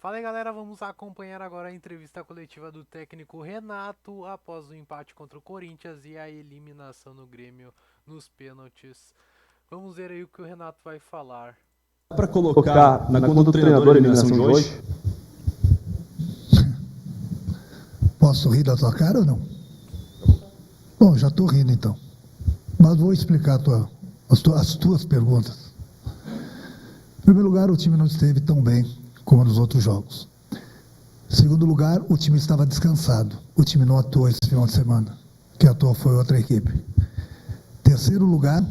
Fala aí galera, vamos acompanhar agora a entrevista coletiva do técnico Renato após o empate contra o Corinthians e a eliminação do Grêmio nos pênaltis. Vamos ver aí o que o Renato vai falar. Para colocar na conta do treinador a eliminação de hoje? Posso rir da tua cara ou não? Bom, já estou rindo então. Mas vou explicar as tuas perguntas. Em primeiro lugar, o time não esteve tão bem como nos outros jogos. Em segundo lugar, o time estava descansado. O time não atuou esse final de semana. Quem atuou foi outra equipe. Em terceiro lugar,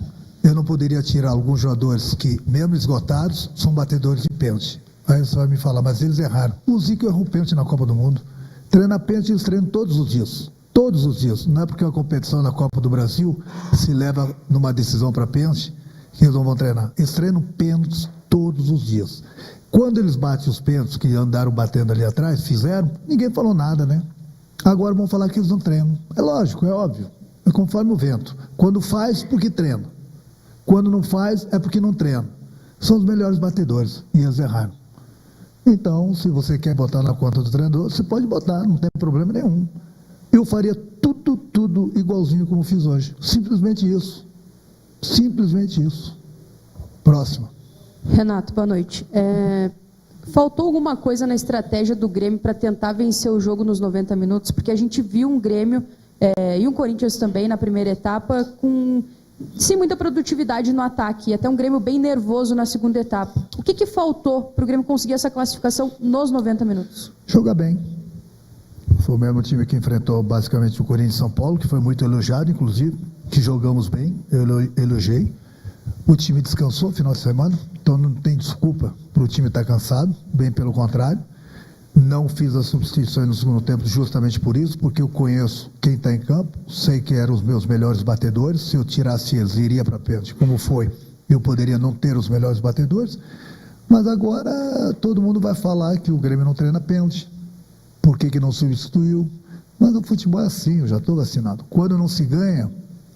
eu não poderia tirar alguns jogadores que, mesmo esgotados, são batedores de pênalti. Aí você vai me falar, mas eles erraram. O Zico errou pênalti na Copa do Mundo. Treina pênalti, eles treinam todos os dias. Todos os dias. Não é porque a competição da Copa do Brasil se leva numa decisão para pênalti que eles não vão treinar. Eles treinam pênaltis todos os dias. Quando eles batem os pênaltis que andaram batendo ali atrás, fizeram, ninguém falou nada, né? Agora vão falar que eles não treinam. É lógico, é óbvio. É conforme o vento. Quando faz, porque treina. Quando não faz, é porque não treina. São os melhores batedores. E eles erraram. Então, se você quer botar na conta do treinador, você pode botar, não tem problema nenhum. Eu faria tudo igualzinho como fiz hoje. Simplesmente isso. Simplesmente isso. Próxima. Renato, boa noite. Faltou alguma coisa na estratégia do Grêmio para tentar vencer o jogo nos 90 minutos? Porque a gente viu um Grêmio e um Corinthians também na primeira etapa sem muita produtividade no ataque, e até um Grêmio bem nervoso na segunda etapa. O que faltou para o Grêmio conseguir essa classificação nos 90 minutos? Jogar bem. Foi o mesmo time que enfrentou basicamente o Corinthians e São Paulo, que foi muito elogiado, inclusive, que jogamos bem, eu elogiei. O time descansou no final de semana, então não tem desculpa para o time estar cansado, bem pelo contrário. Não fiz as substituições no segundo tempo justamente por isso, porque eu conheço quem está em campo, sei que eram os meus melhores batedores. Se eu tirasse eles, iria para pênalti, como foi, eu poderia não ter os melhores batedores. Mas agora todo mundo vai falar que o Grêmio não treina pênalti, por que não substituiu. Mas o futebol é assim, eu já estou vacinado. Quando não se ganha,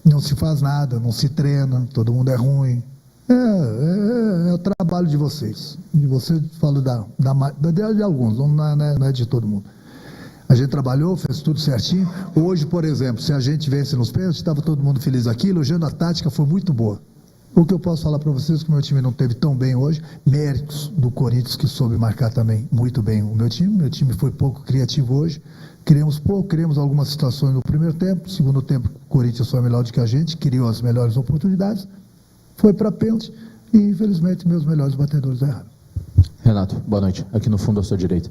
não se faz nada, não se treina, todo mundo é ruim. É o trabalho de vocês. De vocês, falo de alguns, não é de todo mundo. A gente trabalhou, fez tudo certinho. Hoje, por exemplo, se a gente vence nos pênaltis, estava todo mundo feliz aqui, elogiando a tática, foi muito boa. O que eu posso falar para vocês é que o meu time não teve tão bem hoje, méritos do Corinthians, que soube marcar também muito bem o meu time foi pouco criativo hoje, criamos algumas situações no primeiro tempo, segundo tempo o Corinthians foi melhor do que a gente, criou as melhores oportunidades, foi para pênalti e infelizmente meus melhores batedores erraram. Renato, boa noite, aqui no fundo à sua direita.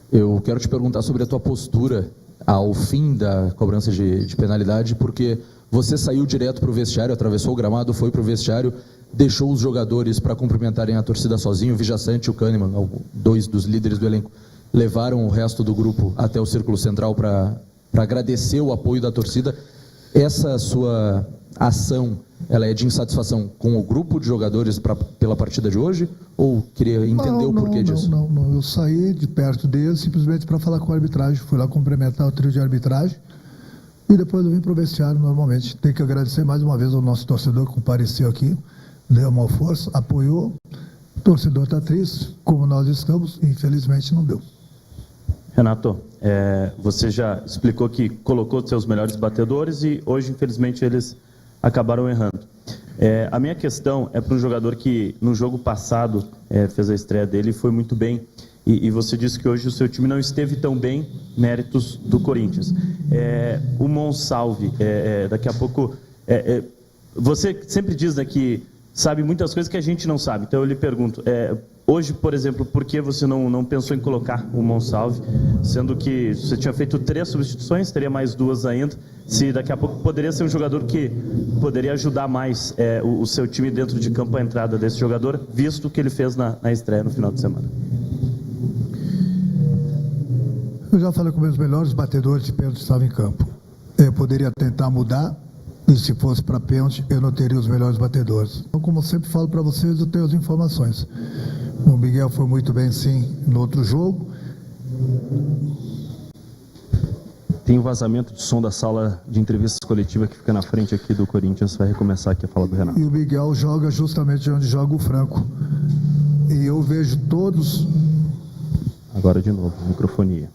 Eu quero te perguntar sobre a tua postura ao fim da cobrança de penalidade, porque você saiu direto para o vestiário, atravessou o gramado, foi para o vestiário, deixou os jogadores para cumprimentarem a torcida sozinho, o Vijaçante e o Kahneman, dois dos líderes do elenco, levaram o resto do grupo até o Círculo Central para agradecer o apoio da torcida. Essa sua ação, ela é de insatisfação com o grupo de jogadores pela partida de hoje? Ou queria entender o porquê disso? Não, eu saí de perto deles simplesmente para falar com a arbitragem, fui lá cumprimentar o trio de arbitragem e depois eu vim para o vestiário normalmente. Tenho que agradecer mais uma vez ao nosso torcedor que compareceu aqui, deu uma força, apoiou. O torcedor está triste, como nós estamos, e infelizmente não deu. Renato, você já explicou que colocou seus melhores batedores e hoje, infelizmente, eles acabaram errando. A minha questão é para um jogador que no jogo passado fez a estreia dele e foi muito bem. E você disse que hoje o seu time não esteve tão bem, méritos do Corinthians. O Monsalve, daqui a pouco... você sempre diz, né, que sabe muitas coisas que a gente não sabe. Então eu lhe pergunto, hoje, por exemplo, por que você não pensou em colocar o Monsalve, sendo que você tinha feito 3 substituições, teria mais 2 ainda, se daqui a pouco poderia ser um jogador que poderia ajudar mais o seu time dentro de campo, a entrada desse jogador, visto o que ele fez na estreia no final de semana? Eu já falei com meus melhores batedores de pênalti que estavam em campo. Eu poderia tentar mudar, e se fosse para pênalti, eu não teria os melhores batedores. Então, como eu sempre falo para vocês, eu tenho as informações. O Miguel foi muito bem, sim, no outro jogo. Tem um vazamento de som da sala de entrevistas coletiva que fica na frente aqui do Corinthians, vai recomeçar aqui a fala do Renato. E o Miguel joga justamente onde joga o Franco. E eu vejo todos Agora de novo, microfonia.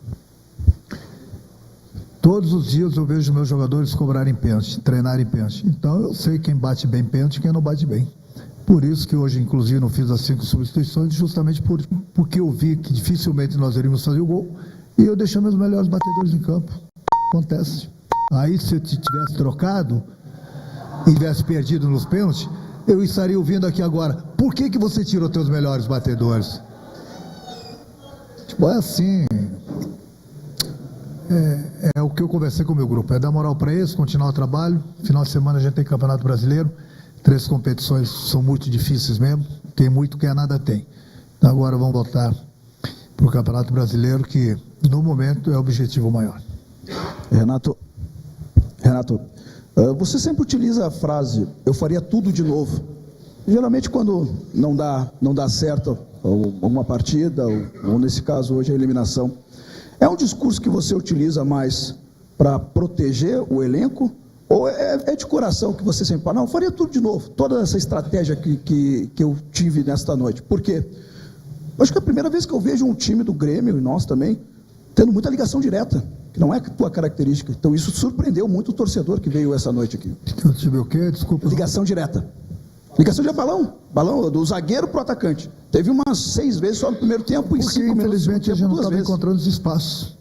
Todos os dias eu vejo meus jogadores cobrarem pênalti, treinarem pênalti. Então eu sei quem bate bem pênalti e quem não bate bem. Por isso que hoje, inclusive, não fiz as 5 substituições, justamente porque eu vi que dificilmente nós iríamos fazer o gol e eu deixei meus melhores batedores em campo. Acontece. Aí, se eu tivesse trocado e tivesse perdido nos pênaltis, eu estaria ouvindo aqui agora: por que você tirou teus melhores batedores? Tipo, é assim. É o que eu conversei com o meu grupo, é dar moral para eles, continuar o trabalho. Final de semana a gente tem Campeonato Brasileiro, 3 competições são muito difíceis mesmo, quem muito quer nada tem. Então agora vamos voltar para o Campeonato Brasileiro, que no momento é o objetivo maior. Renato, você sempre utiliza a frase, eu faria tudo de novo. Geralmente quando não dá certo uma partida, ou nesse caso hoje a eliminação, é um discurso que você utiliza mais para proteger o elenco, ou é de coração que você sempre fala, não, eu faria tudo de novo, toda essa estratégia que eu tive nesta noite? Por quê? Acho que é a primeira vez que eu vejo um time do Grêmio, e nós também, tendo muita ligação direta, que não é a tua característica. Então isso surpreendeu muito o torcedor que veio essa noite aqui. Eu tive o quê? Desculpa. Ligação direta. Ligação de balão do zagueiro para o atacante. Teve umas 6 vezes só no primeiro tempo e 5 minutos. Infelizmente a gente não estava encontrando os espaços.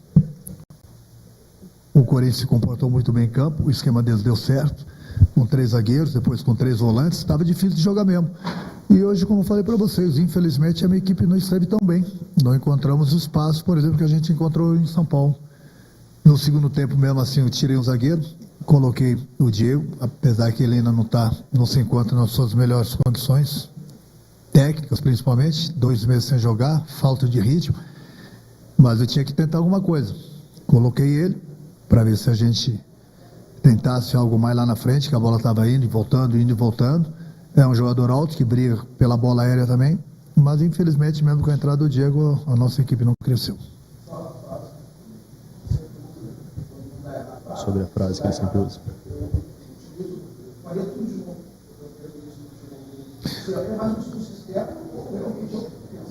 O Corinthians se comportou muito bem em campo, o esquema deles deu certo, com 3 zagueiros, depois com 3 volantes, estava difícil de jogar mesmo. E hoje, como eu falei para vocês, infelizmente a minha equipe não esteve tão bem. Não encontramos o espaço, por exemplo, que a gente encontrou em São Paulo. No segundo tempo mesmo assim, eu tirei um zagueiro, coloquei o Diego, apesar que ele ainda não se encontra nas suas melhores condições, técnicas principalmente, 2 meses sem jogar, falta de ritmo, mas eu tinha que tentar alguma coisa. Coloquei ele, para ver se a gente tentasse algo mais lá na frente, que a bola estava indo e voltando. É um jogador alto que briga pela bola aérea também, mas infelizmente mesmo com a entrada do Diego, a nossa equipe não cresceu. Sobre a frase que ele sempre usa.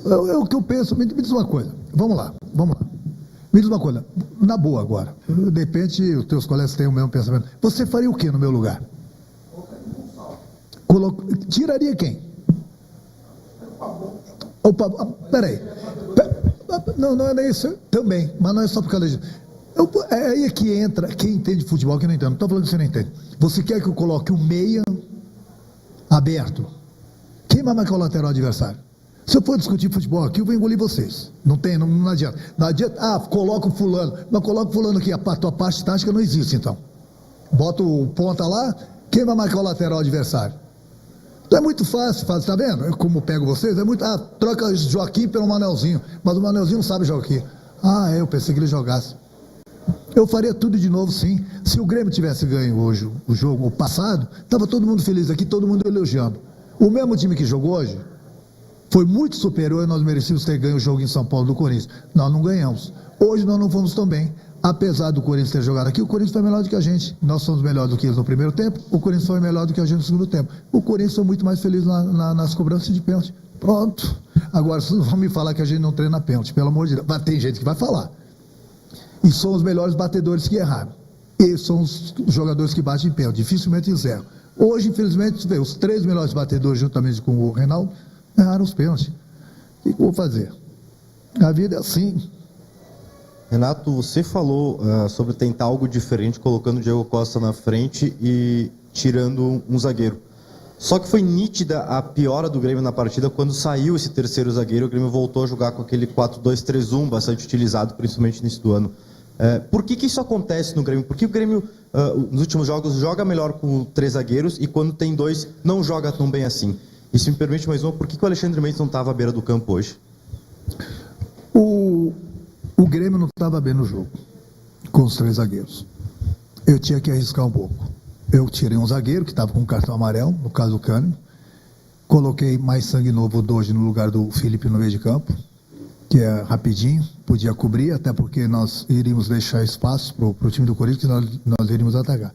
É o que eu penso. Me diz uma coisa, vamos lá. Me diz uma coisa, na boa agora, de repente os teus colegas têm o mesmo pensamento. Você faria o que no meu lugar? Tiraria quem? Peraí. Não é isso também, mas não é só por causa disso. É aí que entra quem entende futebol, quem não entende. Não estou falando que você não entende. Você quer que eu coloque o meia aberto? Quem vai marcar o lateral adversário? Se eu for discutir futebol aqui, eu vou engolir vocês. Não adianta. Não adianta, coloca o fulano. Mas coloca o fulano aqui, a tua parte tática não existe, então. Bota o ponta lá, quem vai marcar o lateral adversário? Então é muito fácil, tá vendo? Eu, como pego vocês, é muito, troca Joaquim pelo Manelzinho. Mas o Manelzinho não sabe jogar aqui. Eu pensei que ele jogasse. Eu faria tudo de novo, sim. Se o Grêmio tivesse ganho hoje o jogo, o passado, estava todo mundo feliz aqui, todo mundo elogiando. O mesmo time que jogou hoje foi muito superior e nós merecíamos ter ganho o jogo em São Paulo do Corinthians. Nós não ganhamos. Hoje nós não fomos tão bem. Apesar do Corinthians ter jogado aqui, o Corinthians foi melhor do que a gente. Nós somos melhores do que eles no primeiro tempo, o Corinthians foi melhor do que a gente no segundo tempo. O Corinthians foi muito mais feliz nas cobranças de pênalti. Pronto. Agora, vocês não vão me falar que a gente não treina pênalti, pelo amor de Deus. Mas tem gente que vai falar. E são os melhores batedores que erraram. Esses são os jogadores que batem pênalti, dificilmente eles erram. Hoje, infelizmente, os 3 melhores batedores, juntamente com o Reinaldo, erraram os pênaltis. O que eu vou fazer? A vida é assim. Renato, você falou sobre tentar algo diferente, colocando o Diego Costa na frente e tirando um zagueiro. Só que foi nítida a piora do Grêmio na partida quando saiu esse terceiro zagueiro. O Grêmio voltou a jogar com aquele 4-2-3-1, bastante utilizado, principalmente no início do ano. Por que isso acontece no Grêmio? Por que o Grêmio, nos últimos jogos, joga melhor com 3 zagueiros e quando tem 2, não joga tão bem assim? E se me permite mais uma, por que o Alexandre Mendes não estava à beira do campo hoje? O Grêmio não estava bem no jogo, com os 3 zagueiros. Eu tinha que arriscar um pouco. Eu tirei um zagueiro, que estava com um cartão amarelo, no caso do Cânimo. Coloquei mais sangue novo, o Doge, no lugar do Felipe no meio de campo, que é rapidinho, podia cobrir, até porque nós iríamos deixar espaço para o time do Corinthians, que nós iríamos atacar.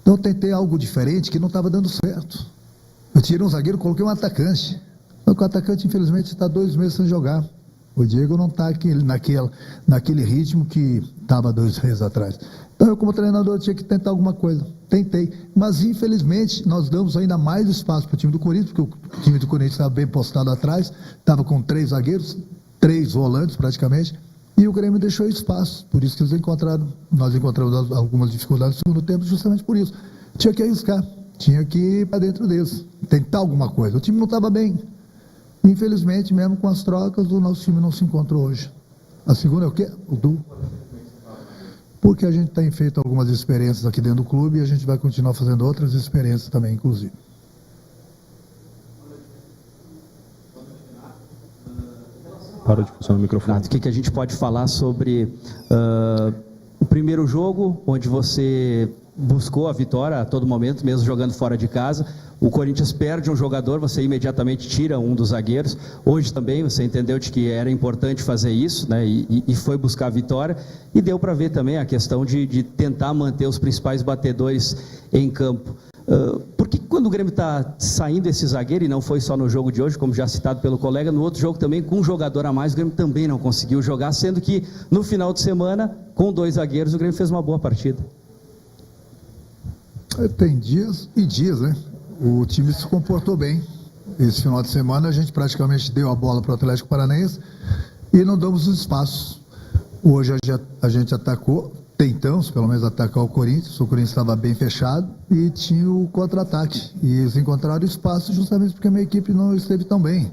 Então eu tentei algo diferente, que não estava dando certo. Eu tirei um zagueiro, coloquei um atacante. Só que o atacante, infelizmente, está 2 meses sem jogar. O Diego não está naquele ritmo que estava 2 meses atrás. Então, eu como treinador tinha que tentar alguma coisa. Tentei. Mas, infelizmente, nós damos ainda mais espaço para o time do Corinthians, porque o time do Corinthians estava bem postado atrás, estava com 3 zagueiros, 3 volantes praticamente, e o Grêmio deixou espaço. Por isso que nós encontramos algumas dificuldades no segundo tempo, justamente por isso. Tinha que arriscar, tinha que ir para dentro deles, tentar alguma coisa. O time não estava bem. Infelizmente, mesmo com as trocas, o nosso time não se encontrou hoje. A segunda é o quê? O Du. Porque a gente tem feito algumas experiências aqui dentro do clube e a gente vai continuar fazendo outras experiências também, inclusive. Para de funcionar o microfone. Renato, o que a gente pode falar sobre o primeiro jogo, onde você buscou a vitória a todo momento, mesmo jogando fora de casa. O Corinthians perde um jogador, você imediatamente tira um dos zagueiros. Hoje também você entendeu de que era importante fazer isso, né? E foi buscar a vitória. E deu para ver também a questão de tentar manter os principais batedores em campo. Por que quando o Grêmio está saindo esse zagueiro, e não foi só no jogo de hoje, como já citado pelo colega, no outro jogo também, com um jogador a mais, o Grêmio também não conseguiu jogar, sendo que no final de semana, com 2 zagueiros, o Grêmio fez uma boa partida? Tem dias e dias, né? O time se comportou bem. Esse final de semana a gente praticamente deu a bola para o Atlético Paranaense e não damos os espaços. Hoje a gente atacou, tentamos pelo menos atacar o Corinthians estava bem fechado e tinha o contra-ataque. E eles encontraram espaço justamente porque a minha equipe não esteve tão bem.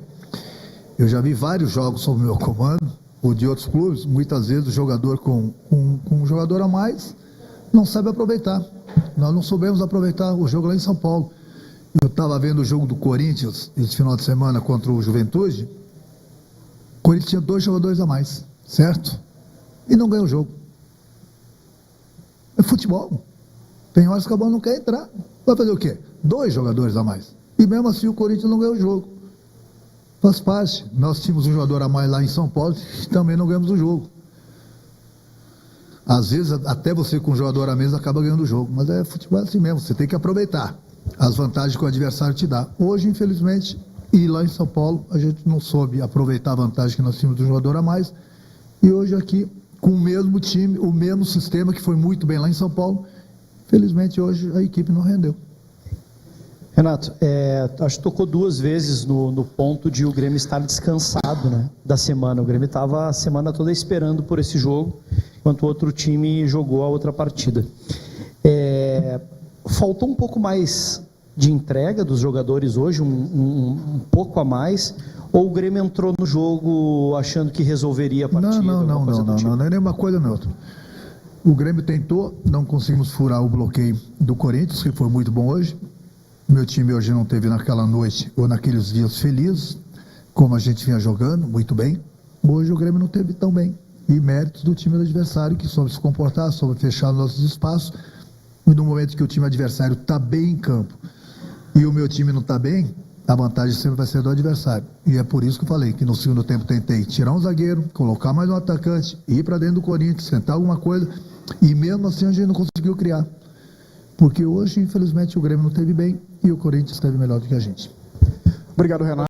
Eu já vi vários jogos sob o meu comando, ou de outros clubes, muitas vezes o jogador com um jogador a mais não sabe aproveitar. Nós não soubemos aproveitar o jogo lá em São Paulo. Eu estava vendo o jogo do Corinthians esse final de semana contra o Juventude. O Corinthians tinha 2 jogadores a mais, certo? E não ganhou o jogo. É futebol. Tem horas que a bola não quer entrar. Vai fazer o quê? 2 jogadores a mais. E mesmo assim o Corinthians não ganhou o jogo. Faz parte. Nós tínhamos um jogador a mais lá em São Paulo e também não ganhamos o jogo. Às vezes, até você com um jogador a menos acaba ganhando o jogo. Mas é futebol assim mesmo. Você tem que aproveitar as vantagens que o adversário te dá. Hoje, infelizmente, e lá em São Paulo, a gente não soube aproveitar a vantagem que nós tínhamos do jogador a mais. E hoje aqui, com o mesmo time, o mesmo sistema que foi muito bem lá em São Paulo, infelizmente hoje a equipe não rendeu. Renato, acho que tocou 2 vezes no ponto de o Grêmio estar descansado, né, da semana. O Grêmio estava a semana toda esperando por esse jogo, enquanto o outro time jogou a outra partida. Faltou um pouco mais de entrega dos jogadores hoje, um pouco a mais, ou o Grêmio entrou no jogo achando que resolveria a partida? Não é nenhuma coisa nem outra. O Grêmio tentou, não conseguimos furar o bloqueio do Corinthians, que foi muito bom hoje. Meu time hoje não teve naquela noite ou naqueles dias felizes, como a gente vinha jogando, muito bem. Hoje o Grêmio não teve tão bem. E méritos do time do adversário, que soube se comportar, soube fechar nossos espaços. E no momento que o time adversário está bem em campo e o meu time não está bem, a vantagem sempre vai ser do adversário. E é por isso que eu falei que no segundo tempo tentei tirar um zagueiro, colocar mais um atacante, ir para dentro do Corinthians, tentar alguma coisa, e mesmo assim a gente não conseguiu criar. Porque hoje, infelizmente, o Grêmio não esteve bem e o Corinthians esteve melhor do que a gente. Obrigado, Renato.